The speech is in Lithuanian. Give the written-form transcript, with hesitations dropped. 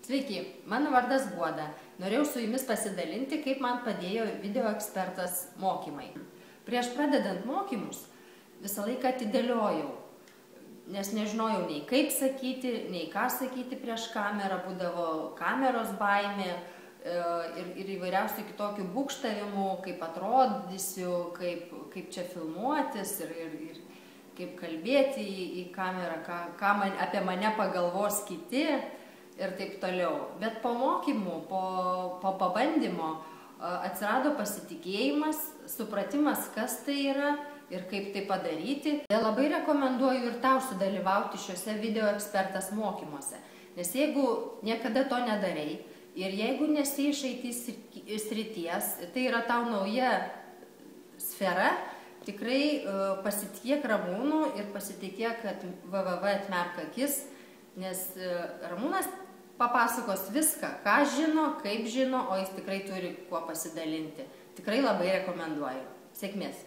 Sveiki, mano vardas Guoda. Norėjau su jumis pasidalinti, kaip man padėjo video ekspertas mokymai. Prieš pradedant mokymus visą laiką atidėliojau, nes nežinojau nei kaip sakyti, nei ką sakyti prieš kamerą, būdavo kameros baimė ir įvairiausių kitokių būgštavimų, kaip atrodysiu, kaip čia filmuotis ir kaip kalbėti į kamerą, ką apie mane pagalvos kiti ir taip toliau. Bet po mokymų, po pabandymo atsirado pasitikėjimas, supratimas, kas tai yra ir kaip tai padaryti. Labai rekomenduoju ir tau sudalyvauti šiuose video ekspertas mokymuose. Nes jeigu niekada to nedarai ir jeigu nesi iš IT srities, tai yra tau nauja sfera, tikrai pasitikėk Ramūnu ir pasitikėk www.atmerkakis, nes Ramūnas papasakos viską, ką žino, kaip žino, o jis tikrai turi kuo pasidalinti. Tikrai labai rekomenduoju. Sėkmės!